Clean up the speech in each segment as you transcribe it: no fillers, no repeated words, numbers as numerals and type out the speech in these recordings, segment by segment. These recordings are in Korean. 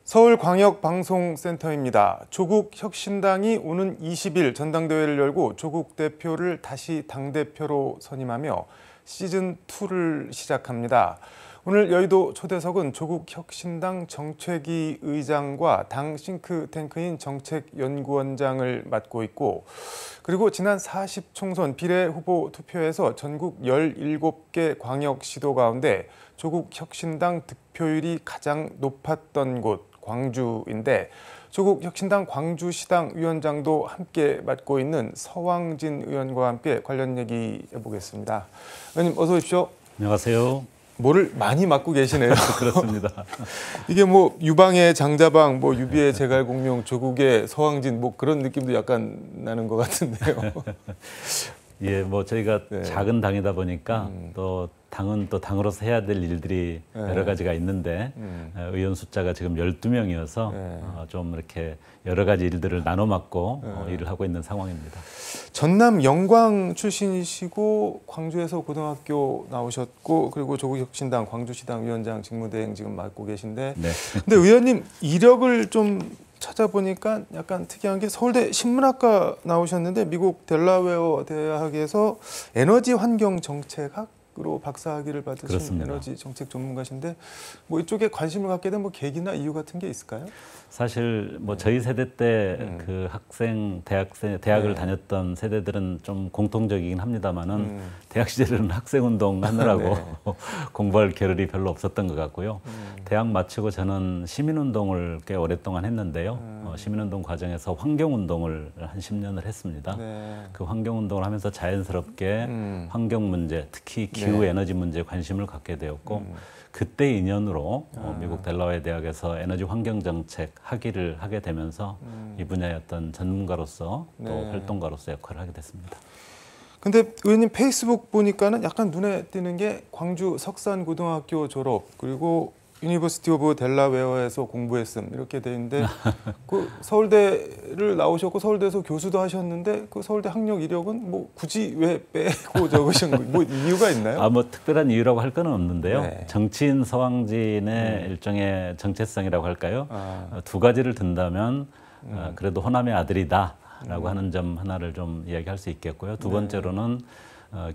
서울광역방송센터입니다. 조국혁신당이 오는 20일 전당대회를 열고 조국 대표를 다시 당대표로 선임하며 시즌2를 시작합니다. 오늘 여의도 초대석은 조국혁신당 정책위 의장과 당 싱크탱크인 정책연구원장을 맡고 있고, 그리고 지난 40총선 비례후보 투표에서 전국 17개 광역시도 가운데 조국혁신당 득표율이 가장 높았던 곳 광주인데, 조국혁신당 광주시당 위원장도 함께 맡고 있는 서왕진 의원과 함께 관련 얘기 해보겠습니다. 의원님 어서 오십시오. 안녕하세요. 뭐를 많이 맡고 계시네요. 그렇습니다. 이게 뭐 유방의 장자방, 뭐 유비의 제갈공명, 조국의 서왕진 뭐 그런 느낌도 약간 나는 것 같은데요. 예, 뭐 저희가 네. 작은 당이다 보니까 또 당은 또 당으로서 해야 될 일들이 여러 가지가 있는데 의원 숫자가 지금 12명이어서 좀 이렇게 여러 가지 일들을 나눠 맡고 일을 하고 있는 상황입니다. 전남 영광 출신이시고 광주에서 고등학교 나오셨고, 그리고 조국혁신당 광주시당 위원장 직무대행 지금 맡고 계신데, 네. 근데 의원님 이력을 좀 찾아보니까 약간 특이한 게 서울대 신문학과 나오셨는데 미국 델라웨어 대학에서 에너지 환경 정책학으로 박사학위를 받으신 그렇습니다. 에너지 정책 전문가신데, 뭐 이쪽에 관심을 갖게 된 뭐 계기나 이유 같은 게 있을까요? 사실 뭐 저희 세대 때 그 대학을 다녔던 세대들은 좀 공통적이긴 합니다만은 대학 시절에는 학생 운동 하느라고 네. 공부할 겨를이 별로 없었던 것 같고요. 대학 마치고 저는 시민 운동을 꽤 오랫동안 했는데요. 시민 운동 과정에서 환경 운동을 한 10년을 했습니다. 네. 그 환경 운동을 하면서 자연스럽게 환경 문제, 특히 기후 에너지 문제에 관심을 갖게 되었고, 그때 인연으로 미국 델라웨어 대학에서 에너지 환경 정책 학위를 하게 되면서 이 분야의 어떤 전문가로서 또 활동가로서 역할을 하게 됐습니다. 근데 의원님 페이스북 보니까는 약간 눈에 띄는 게 광주 석산고등학교 졸업, 그리고 유니버시티 오브 델라웨어에서 공부했음 이렇게 돼 있는데, 그 서울대를 나오셨고 서울대에서 교수도 하셨는데 그 서울대 학력 이력은 뭐 굳이 왜 빼고 적으신 거, 뭐 이유가 있나요? 뭐 특별한 이유라고 할 건 없는데요. 네. 정치인 서왕진의 일종의 정체성이라고 할까요? 두 가지를 든다면 그래도 호남의 아들이다라고 하는 점 하나를 좀 이야기할 수 있겠고요. 두 번째로는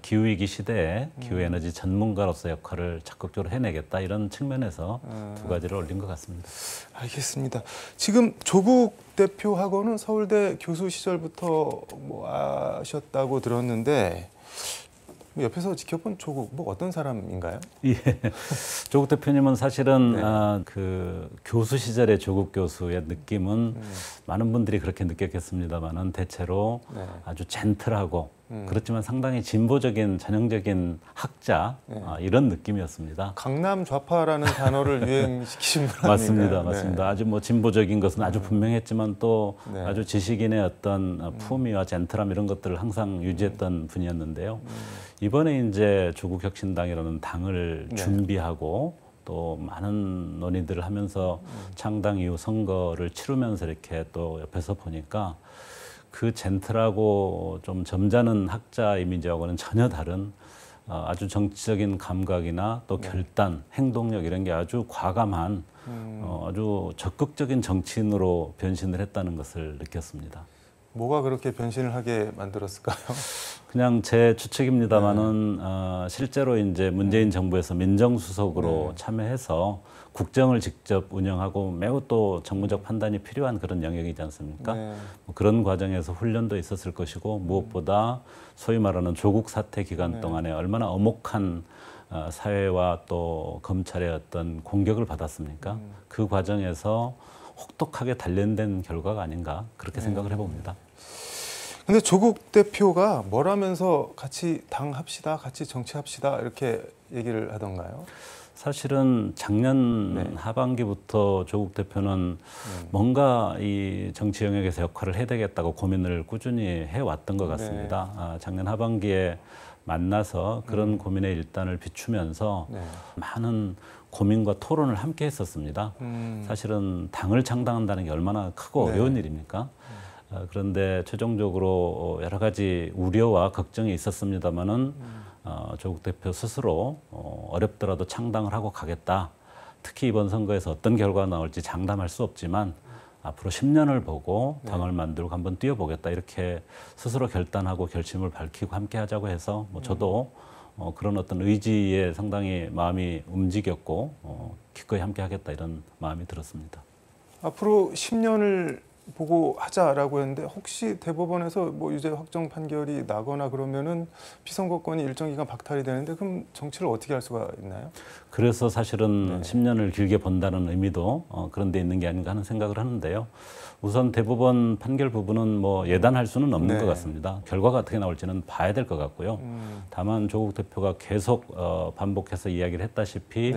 기후위기 시대에 기후에너지 전문가로서 역할을 적극적으로 해내겠다, 이런 측면에서 두 가지를 올린 것 같습니다. 알겠습니다. 지금 조국 대표하고는 서울대 교수 시절부터 뭐 아셨다고 들었는데, 옆에서 지켜본 조국 뭐 어떤 사람인가요? 예, 조국 대표님은 사실은 그 교수 시절의 조국 교수의 느낌은 많은 분들이 그렇게 느꼈겠습니다만은 대체로 아주 젠틀하고 그렇지만 상당히 진보적인 전형적인 학자, 이런 느낌이었습니다. 강남 좌파라는 단어를 유행시키신 분 맞습니다, 아닌가요? 맞습니다. 아주 뭐 진보적인 것은 아주 분명했지만 또 아주 지식인의 어떤 품위와 젠틀함 이런 것들을 항상 유지했던 분이었는데요. 이번에 이제 조국혁신당이라는 당을 준비하고 또 많은 논의들을 하면서 창당 이후 선거를 치르면서 이렇게 또 옆에서 보니까 그 젠틀하고 좀 점잖은 학자 이미지하고는 전혀 다른 아주 정치적인 감각이나 또 결단, 행동력 이런 게 아주 과감한 아주 적극적인 정치인으로 변신을 했다는 것을 느꼈습니다. 뭐가 그렇게 변신을 하게 만들었을까요? 그냥 제 추측입니다만은 실제로 이제 문재인 정부에서 민정수석으로 참여해서 국정을 직접 운영하고 매우 또 정무적 판단이 필요한 그런 영역이지 않습니까? 뭐 그런 과정에서 훈련도 있었을 것이고, 무엇보다 소위 말하는 조국 사태 기간 동안에 얼마나 엄혹한 사회와 또 검찰의 어떤 공격을 받았습니까? 그 과정에서 혹독하게 단련된 결과가 아닌가, 그렇게 생각을 해봅니다. 근데 조국 대표가 뭐라면서 같이 당합시다, 같이 정치합시다 이렇게 얘기를 하던가요? 사실은 작년 하반기부터 조국 대표는 뭔가 이 정치 영역에서 역할을 해야 되겠다고 고민을 꾸준히 해왔던 것 같습니다. 작년 하반기에 만나서 그런 고민의 일단을 비추면서 많은 고민과 토론을 함께 했었습니다. 사실은 당을 창당한다는 게 얼마나 크고 어려운 일입니까? 그런데 최종적으로 여러 가지 우려와 걱정이 있었습니다마는 조국 대표 스스로 어렵더라도 창당을 하고 가겠다. 특히 이번 선거에서 어떤 결과가 나올지 장담할 수 없지만 앞으로 10년을 보고 당을 만들고 한번 뛰어보겠다 이렇게 스스로 결단하고 결심을 밝히고 함께 하자고 해서 뭐 저도 그런 어떤 의지에 상당히 마음이 움직였고 기꺼이 함께 하겠다 이런 마음이 들었습니다. 앞으로 10년을 보고 하자라고 했는데 혹시 대법원에서 뭐 유죄 확정 판결이 나거나 그러면은 피선거권이 일정 기간 박탈이 되는데 그럼 정치를 어떻게 할 수가 있나요? 그래서 사실은 10년을 길게 본다는 의미도 그런 데 있는 게 아닌가 하는 생각을 하는데요. 우선 대법원 판결 부분은 뭐 예단할 수는 없는 것 같습니다. 결과가 어떻게 나올지는 봐야 될 것 같고요. 다만 조국 대표가 계속 반복해서 이야기를 했다시피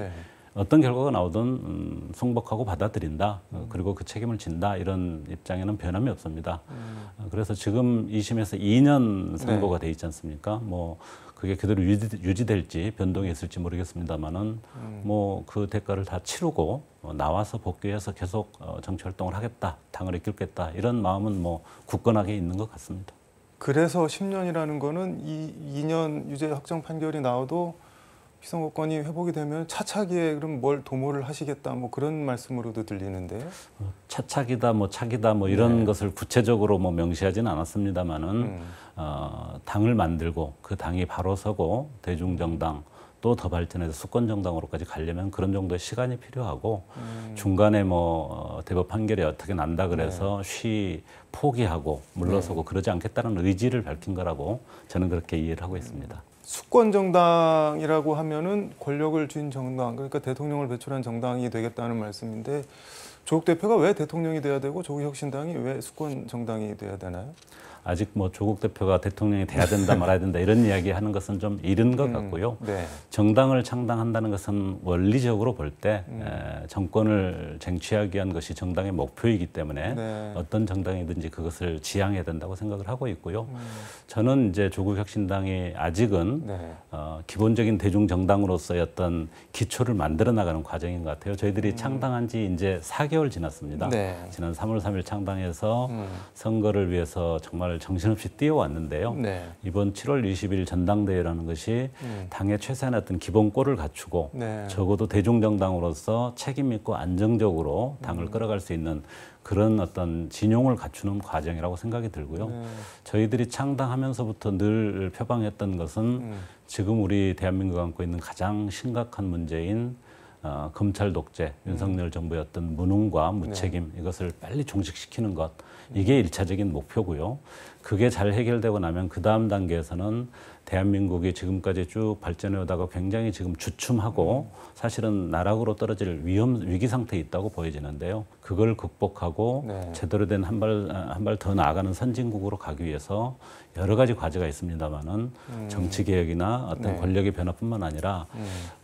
어떤 결과가 나오든 승복하고 받아들인다. 그리고 그 책임을 진다. 이런 입장에는 변함이 없습니다. 그래서 지금 2심에서 2년 선고가 돼 있지 않습니까? 뭐 그게 그대로 유지될지 변동이 있을지 모르겠습니다만은 뭐 그 대가를 다 치르고 나와서 복귀해서 계속 정치 활동을 하겠다. 당을 이끌겠다. 이런 마음은 뭐 굳건하게 있는 것 같습니다. 그래서 10년이라는 거는 2년 유죄 확정 판결이 나와도 피선거권이 회복이 되면 차차기에 그럼 뭘 도모를 하시겠다 뭐 그런 말씀으로도 들리는데요. 차차기다 뭐 차기다 뭐 이런 것을 구체적으로 뭐 명시하지는 않았습니다만은 당을 만들고 그 당이 바로 서고 대중정당 또 더 발전해서 수권정당으로까지 가려면 그런 정도의 시간이 필요하고 중간에 뭐 대법 판결이 어떻게 난다 그래서 포기하고 물러서고 그러지 않겠다는 의지를 밝힌 거라고 저는 그렇게 이해를 하고 있습니다. 수권 정당이라고 하면은 권력을 쥔 정당, 그러니까 대통령을 배출한 정당이 되겠다는 말씀인데 조국 대표가 왜 대통령이 돼야 되고 조국 혁신당이 왜 수권 정당이 돼야 되나요? 아직 뭐 조국 대표가 대통령이 돼야 된다 말아야 된다 이런 이야기 하는 것은 좀 이른 것 같고요. 정당을 창당한다는 것은 원리적으로 볼 때 정권을 쟁취하기 위한 것이 정당의 목표이기 때문에 어떤 정당이든지 그것을 지향해야 된다고 생각을 하고 있고요. 저는 이제 조국 혁신당이 아직은 기본적인 대중 정당으로서의 어떤 기초를 만들어 나가는 과정인 것 같아요. 저희들이 창당한 지 이제 4개월 지났습니다. 지난 3월 3일 창당해서 선거를 위해서 정말 정신없이 뛰어왔는데요. 이번 7월 20일 전당대회라는 것이 당의 최소한의 어떤 기본꼴을 갖추고 적어도 대중정당으로서 책임 있고 안정적으로 당을 끌어갈 수 있는 그런 어떤 진용을 갖추는 과정이라고 생각이 들고요. 저희들이 창당하면서부터 늘 표방했던 것은 지금 우리 대한민국이 안고 있는 가장 심각한 문제인 검찰 독재, 윤석열 정부의 어떤 무능과 무책임 이것을 빨리 종식시키는 것 이게 1차적인 목표고요. 그게 잘 해결되고 나면 그 다음 단계에서는 대한민국이 지금까지 쭉 발전해 오다가 굉장히 지금 주춤하고 사실은 나락으로 떨어질 위기 상태에 있다고 보여지는데요. 그걸 극복하고 제대로 된 한 발 더 나아가는 선진국으로 가기 위해서 여러 가지 과제가 있습니다만은 정치 개혁이나 어떤 권력의 변화뿐만 아니라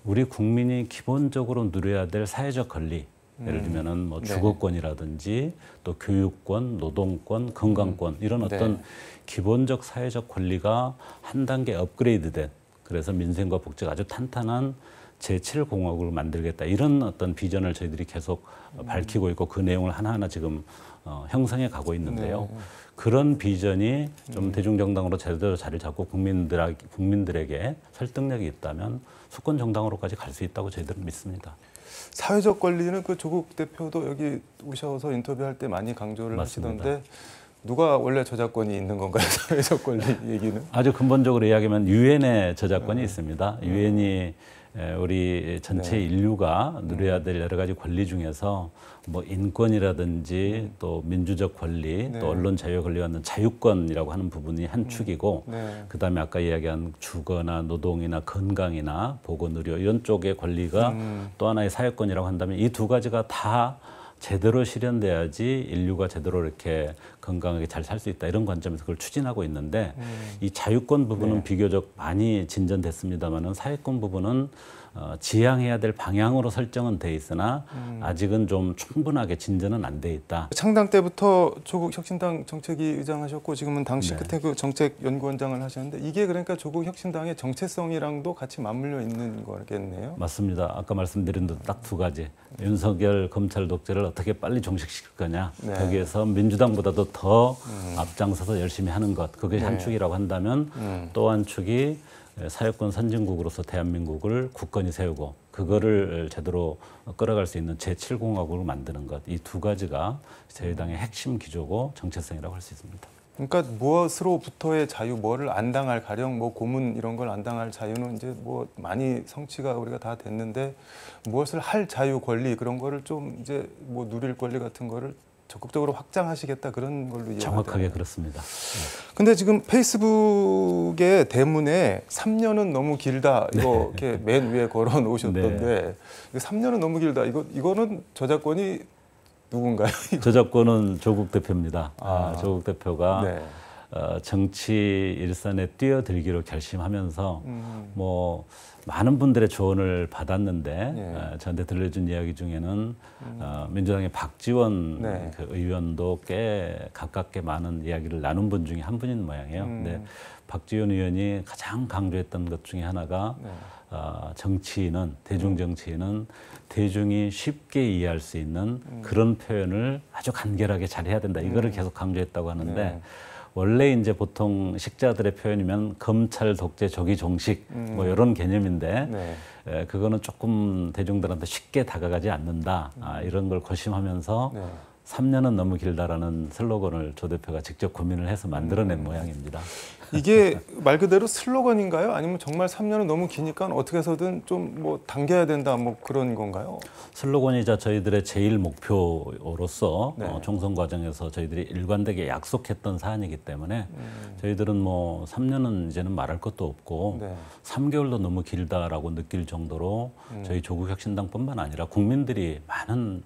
우리 국민이 기본적으로 누려야 될 사회적 권리 예를 들면은 뭐 주거권이라든지 또 교육권, 노동권, 건강권 이런 어떤 기본적 사회적 권리가 한 단계 업그레이드된 그래서 민생과 복지가 아주 탄탄한 제7공화국을 만들겠다 이런 어떤 비전을 저희들이 계속 밝히고 있고 그 내용을 하나하나 지금 형성해 가고 있는데요. 그런 비전이 좀 대중정당으로 제대로 자리를 잡고 국민들에게 설득력이 있다면 수권 정당으로까지 갈 수 있다고 저희들은 믿습니다. 사회적 권리는 그 조국 대표도 여기 오셔서 인터뷰할 때 많이 강조를 하시던데 누가 원래 저작권이 있는 건가요? 사회적 권리 얘기는? 아주 근본적으로 이야기하면 유엔의 저작권이 있습니다. 유엔이 우리 전체 인류가 누려야 될 여러 가지 권리 중에서 뭐 인권이라든지 또 민주적 권리, 또 언론 자유 권리와 같은 자유권이라고 하는 부분이 한 축이고 그다음에 아까 이야기한 주거나 노동이나 건강이나 보건 의료 이런 쪽의 권리가 또 하나의 사회권이라고 한다면 이 두 가지가 다 제대로 실현돼야지 인류가 제대로 이렇게 건강하게 잘 살 수 있다 이런 관점에서 그걸 추진하고 있는데 이 자유권 부분은 비교적 많이 진전됐습니다만은 사회권 부분은 지향해야 될 방향으로 설정은 돼 있으나 아직은 좀 충분하게 진전은 안 돼 있다. 창당 때부터 조국 혁신당 정책위 의장하셨고 지금은 당시 끝에 그 정책연구원장을 하셨는데 이게 그러니까 조국 혁신당의 정체성이랑도 같이 맞물려 있는 거겠네요. 맞습니다. 아까 말씀드린 대로 딱 두 가지. 윤석열 검찰 독재를 어떻게 빨리 종식시킬 거냐. 거기에서 민주당보다도 더 앞장서서 열심히 하는 것. 그게 한 축이라고 한다면 또 한 축이 사회권 선진국으로서 대한민국을 굳건히 세우고 그거를 제대로 끌어갈 수 있는 제7공화국을 만드는 것, 이 두 가지가 저희 당의 핵심 기조고 정체성이라고 할 수 있습니다. 그러니까 무엇으로부터의 자유, 뭐를 안 당할, 가령 뭐 고문 이런 걸 안 당할 자유는 이제 뭐 많이 성취가 우리가 다 됐는데, 무엇을 할 자유, 권리 그런 거를 좀 이제 뭐 누릴 권리 같은 거를 적극적으로 확장하시겠다, 그런 걸로 이해가 정확하게 되나요? 그렇습니다. 근데 지금 페이스북의 대문에 3년은 너무 길다, 이거 이렇게 맨 위에 걸어 놓으셨던데, 3년은 너무 길다, 이거는 저작권이 누군가요? 저작권은 조국 대표입니다. 아. 조국 대표가 네. 정치 일선에 뛰어들기로 결심하면서 뭐 많은 분들의 조언을 받았는데 예. 저한테 들려준 이야기 중에는 민주당의 박지원 네. 그 의원도 꽤 가깝게 많은 이야기를 나눈 분 중에 한 분인 모양이에요. 근데 박지원 의원이 가장 강조했던 것 중에 하나가 네. 정치인은, 대중 정치인은 대중이 쉽게 이해할 수 있는 그런 표현을 아주 간결하게 잘해야 된다. 이거를 계속 강조했다고 하는데, 네. 원래 이제 보통 식자들의 표현이면 검찰 독재 조기 종식 뭐 이런 개념인데, 네. 그거는 조금 대중들한테 쉽게 다가가지 않는다. 이런 걸 고심하면서 네. 3년은 너무 길다라는 슬로건을 조 대표가 직접 고민을 해서 만들어낸 모양입니다. 이게 말 그대로 슬로건인가요? 아니면 정말 3년은 너무 기니까 어떻게 해서든 좀 뭐 당겨야 된다, 뭐 그런 건가요? 슬로건이자 저희들의 제일 목표로서 네. 총선 과정에서 저희들이 일관되게 약속했던 사안이기 때문에 저희들은 뭐 3년은 이제는 말할 것도 없고 네. 3개월도 너무 길다라고 느낄 정도로 저희 조국혁신당뿐만 아니라 국민들이 많은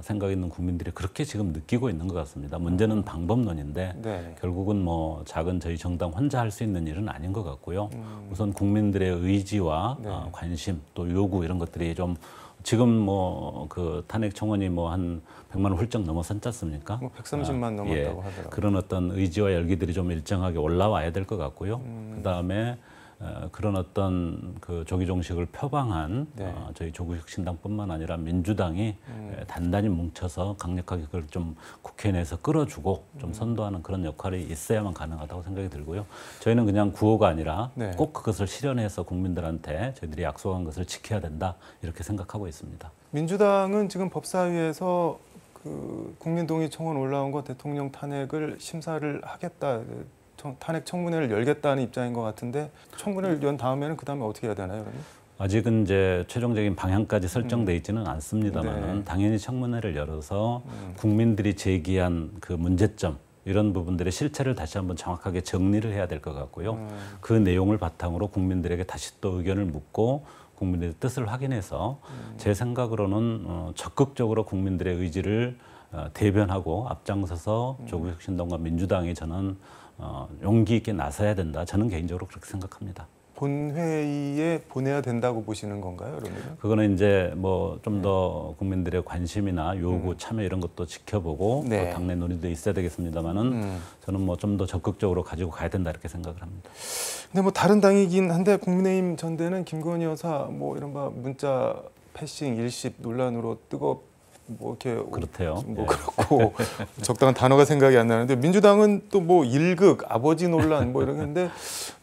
생각 있는 국민들이 그렇게 지금 느끼고 있는 것 같습니다. 문제는 방법론인데 네. 결국은 뭐 작은 저희 정당 혼자 할 수 있는 일은 아닌 것 같고요. 우선 국민들의 의지와 네. 관심 또 요구 이런 것들이 좀 지금 뭐 그 탄핵 청원이 뭐 한 100만 원 훌쩍 넘어섰지 않습니까? 뭐 130만 넘었다고 하더라고요. 그런 어떤 의지와 열기들이 좀 일정하게 올라와야 될 것 같고요. 그다음에 그런 어떤 그 조기 종식을 표방한 네. 저희 조국혁신당뿐만 아니라 민주당이 단단히 뭉쳐서 강력하게 그걸 좀 국회 내에서 끌어주고 좀 선도하는 그런 역할이 있어야만 가능하다고 생각이 들고요. 저희는 그냥 구호가 아니라 네. 꼭 그것을 실현해서 국민들한테 저희들이 약속한 것을 지켜야 된다, 이렇게 생각하고 있습니다. 민주당은 지금 법사위에서 그 국민동의 청원 올라온 거 대통령 탄핵을 심사를 하겠다, 탄핵 청문회를 열겠다는 입장인 것 같은데, 청문회를 연 다음에는 그 다음에 어떻게 해야 되나요, 그러면? 아직은 이제 최종적인 방향까지 설정돼 있지는 않습니다만 네. 당연히 청문회를 열어서 국민들이 제기한 그 문제점 이런 부분들의 실체를 다시 한번 정확하게 정리를 해야 될 것 같고요. 그 내용을 바탕으로 국민들에게 다시 또 의견을 묻고 국민들의 뜻을 확인해서 제 생각으로는 적극적으로 국민들의 의지를 대변하고 앞장서서 조국혁신당과 민주당이 저는 용기 있게 나서야 된다. 저는 개인적으로 그렇게 생각합니다. 본회의에 보내야 된다고 보시는 건가요, 그러면? 그거는 이제 뭐 좀 더 국민들의 관심이나 요구, 참여 이런 것도 지켜보고 네. 또 당내 논의도 있어야 되겠습니다만은 저는 뭐 좀 더 적극적으로 가지고 가야 된다, 이렇게 생각을 합니다. 근데 뭐 다른 당이긴 한데, 국민의힘 전대는 김건희 여사 뭐 이른바 문자 패싱 일십 논란으로 뭐 이렇게 그렇대요. 뭐 예. 그렇고 적당한 단어가 생각이 안 나는데, 민주당은 또 뭐 일극 아버지 논란 뭐 이런 게 있는데,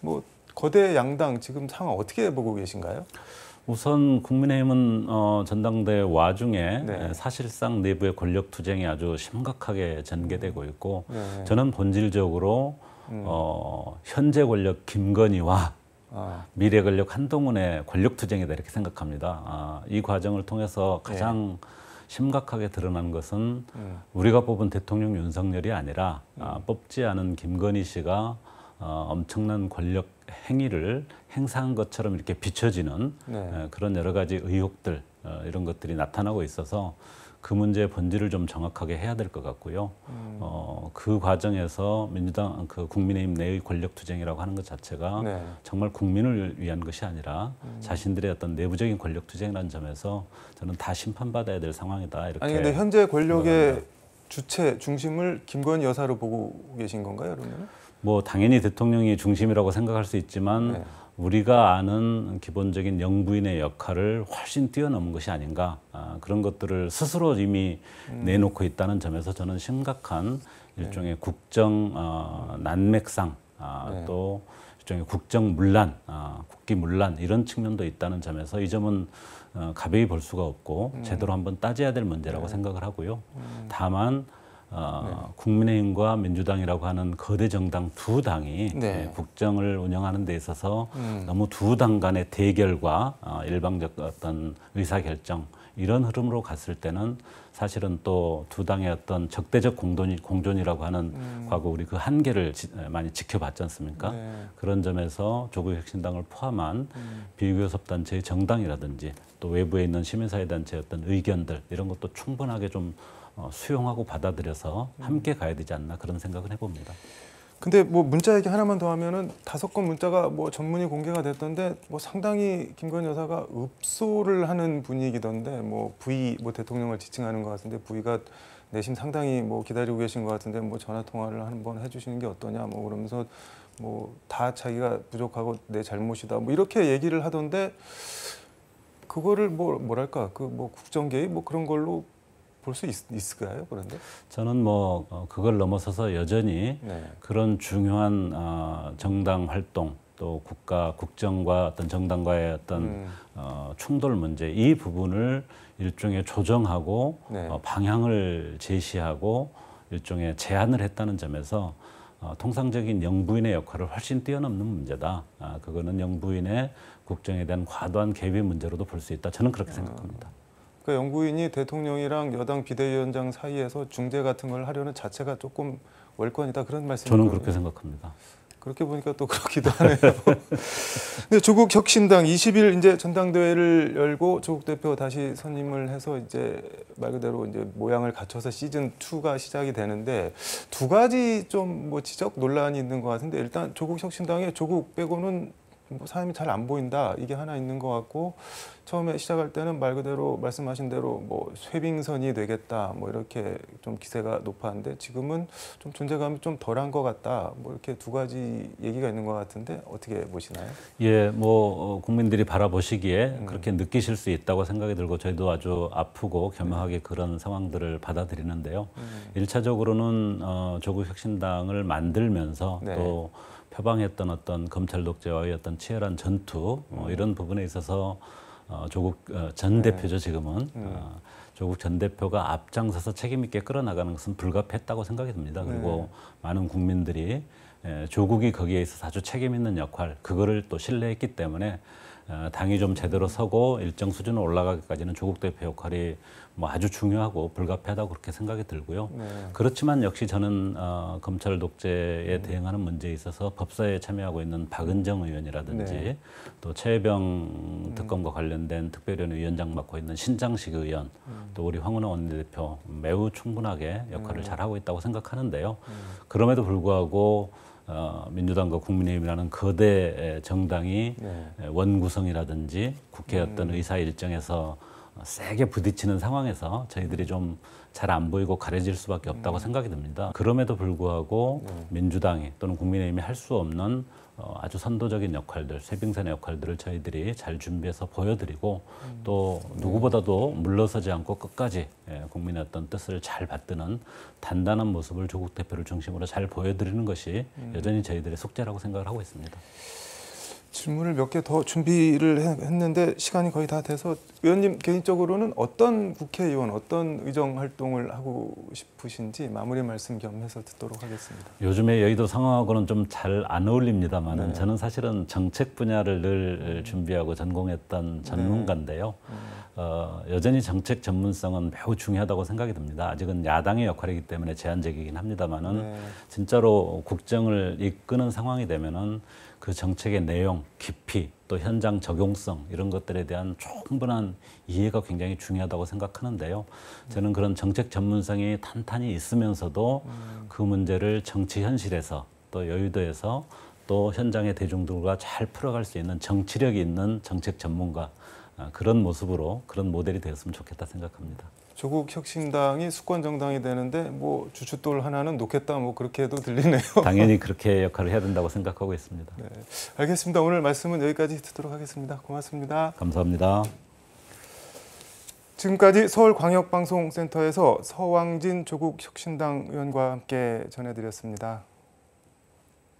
뭐 거대 양당 지금 상황 어떻게 보고 계신가요? 우선 국민의힘은 전당대회 와중에 네. 사실상 내부의 권력 투쟁이 아주 심각하게 전개되고 있고 네. 저는 본질적으로 현재 권력 김건희와 미래 권력 한동훈의 권력 투쟁이다, 이렇게 생각합니다. 이 과정을 통해서 가장 심각하게 드러난 것은 우리가 뽑은 대통령 윤석열이 아니라 뽑지 않은 김건희 씨가 엄청난 권력 행위를 행사한 것처럼 이렇게 비춰지는 네. 그런 여러 가지 의혹들, 이런 것들이 나타나고 있어서 그 문제의 본질을 좀 정확하게 해야 될 것 같고요. 그 과정에서 민주당, 그 국민의힘 내의 권력투쟁이라고 하는 것 자체가 네. 정말 국민을 위한 것이 아니라 자신들의 어떤 내부적인 권력투쟁이라는 점에서 저는 다 심판받아야 될 상황이다, 이렇게. 아니 근데 현재 권력의 생각합니다. 주체 중심을 김건희 여사로 보고 계신 건가요, 그러면? 뭐 당연히 대통령이 중심이라고 생각할 수 있지만 네. 우리가 아는 기본적인 영부인의 역할을 훨씬 뛰어넘은 것이 아닌가, 그런 것들을 스스로 이미 내놓고 있다는 점에서 저는 심각한 일종의 국정 난맥상, 네. 또 일종의 국정문란, 국기문란 이런 측면도 있다는 점에서 이 점은 가벼이 볼 수가 없고 제대로 한번 따져야 될 문제라고 생각을 하고요. 다만 국민의힘과 민주당이라고 하는 거대 정당 두 당이 국정을 운영하는 데 있어서 너무 두 당 간의 대결과 일방적 어떤 의사결정 이런 흐름으로 갔을 때는 사실은 또 두 당의 어떤 적대적 공존이라고 하는 과거 우리 그 한계를 많이 지켜봤지 않습니까? 그런 점에서 조국혁신당을 포함한 비교섭단체의 정당이라든지 또 외부에 있는 시민사회단체의 어떤 의견들 이런 것도 충분하게 좀 수용하고 받아들여서 함께 가야 되지 않나 그런 생각을 해봅니다. 근데 뭐 문자 얘기 하나만 더 하면은 5건 문자가 뭐 전문이 공개가 됐던데 뭐 상당히 김건희 여사가 읍소를 하는 분위기던데 뭐 부위 뭐 대통령을 지칭하는 것 같은데 부위가 내심 상당히 뭐 기다리고 계신 것 같은데 뭐 전화 통화를 한번 해주시는 게 어떠냐 뭐 그러면서 뭐 다 자기가 부족하고 내 잘못이다 뭐 이렇게 얘기를 하던데 그거를 뭐랄까 그 뭐 국정 개입 뭐 그런 걸로 볼 수 있을까요? 그런데 저는 뭐 그걸 넘어서서 여전히 그런 중요한 정당 활동 또 국정과 어떤 정당과의 어떤 충돌 문제 이 부분을 일종의 조정하고 방향을 제시하고 일종의 제안을 했다는 점에서 통상적인 영부인의 역할을 훨씬 뛰어넘는 문제다. 그거는 영부인의 국정에 대한 과도한 개입의 문제로도 볼 수 있다. 저는 그렇게 생각합니다. 그 영부인이 대통령이랑 여당 비대위원장 사이에서 중재 같은 걸 하려는 자체가 조금 월권이다 그런 말씀이시죠? 저는 그렇게 생각합니다. 그렇게 보니까 또 그렇기도 하네요. 근데 조국 혁신당 20일 이제 전당대회를 열고 조국 대표 다시 선임을 해서 이제 말 그대로 이제 모양을 갖춰서 시즌 2가 시작이 되는데 두 가지 좀 뭐 지적 논란이 있는 것 같은데 일단 조국 혁신당에 조국 빼고는 뭐 사람이 잘 안 보인다 이게 하나 있는 것 같고 처음에 시작할 때는 말 그대로 말씀하신 대로 뭐 쇄빙선이 되겠다 뭐 이렇게 좀 기세가 높았는데 지금은 좀 존재감이 좀 덜한 것 같다 뭐 이렇게 두 가지 얘기가 있는 것 같은데 어떻게 보시나요? 예, 뭐 국민들이 바라보시기에 그렇게 느끼실 수 있다고 생각이 들고 저희도 아주 아프고 겸허하게 그런 상황들을 받아들이는데요. 1차적으로는 조국 혁신당을 만들면서 또 표방했던 어떤 검찰 독재와의 어떤 치열한 전투 이런 부분에 있어서 조국 전 대표죠 지금은 조국 전 대표가 앞장서서 책임 있게 끌어나가는 것은 불가피했다고 생각이 듭니다. 그리고 많은 국민들이 조국이 거기에 있어서 아주 책임 있는 역할 그거를 또 신뢰했기 때문에 당이 좀 제대로 서고 일정 수준으로 올라가기까지는 조국 대표 역할이 뭐 아주 중요하고 불가피하다고 그렇게 생각이 들고요. 그렇지만 역시 저는 검찰 독재에 대응하는 문제에 있어서 법사위에 참여하고 있는 박은정 의원이라든지 또 최혜병 특검과 관련된 특별위원회 위원장 맡고 있는 신장식 의원 또 우리 황운하 원내대표 매우 충분하게 역할을 잘하고 있다고 생각하는데요. 그럼에도 불구하고 민주당과 국민의힘이라는 거대 정당이 원구성이라든지 국회 어떤 의사 일정에서 세게 부딪히는 상황에서 저희들이 좀 잘 안 보이고 가려질 수밖에 없다고 생각이 듭니다. 그럼에도 불구하고 민주당이 또는 국민의힘이 할 수 없는 아주 선도적인 역할들, 쇄빙선의 역할들을 저희들이 잘 준비해서 보여드리고 또 누구보다도 물러서지 않고 끝까지 국민의 어떤 뜻을 잘 받드는 단단한 모습을 조국 대표를 중심으로 잘 보여드리는 것이 여전히 저희들의 숙제라고 생각을 하고 있습니다. 질문을 몇 개 더 준비를 했는데 시간이 거의 다 돼서 의원님 개인적으로는 어떤 국회의원, 어떤 의정 활동을 하고 싶으신지 마무리 말씀 겸해서 듣도록 하겠습니다. 요즘에 여의도 상황하고는 좀 잘 안 어울립니다만 저는 사실은 정책 분야를 늘 준비하고 전공했던 전문가인데요. 여전히 정책 전문성은 매우 중요하다고 생각이 듭니다. 아직은 야당의 역할이기 때문에 제한적이긴 합니다만은 진짜로 국정을 이끄는 상황이 되면은 그 정책의 내용, 깊이, 또 현장 적용성 이런 것들에 대한 충분한 이해가 굉장히 중요하다고 생각하는데요. 저는 그런 정책 전문성이 탄탄히 있으면서도 그 문제를 정치 현실에서 또 여의도에서 또 현장의 대중들과 잘 풀어갈 수 있는 정치력이 있는 정책 전문가 그런 모습으로 그런 모델이 되었으면 좋겠다 생각합니다. 조국 혁신당이 수권 정당이 되는데 뭐 주춧돌 하나는 놓겠다 뭐 그렇게 해도 들리네요. 당연히 그렇게 역할을 해야 된다고 생각하고 있습니다. 네, 알겠습니다. 오늘 말씀은 여기까지 듣도록 하겠습니다. 고맙습니다. 감사합니다. 지금까지 서울광역방송센터에서 서왕진 조국 혁신당 의원과 함께 전해드렸습니다.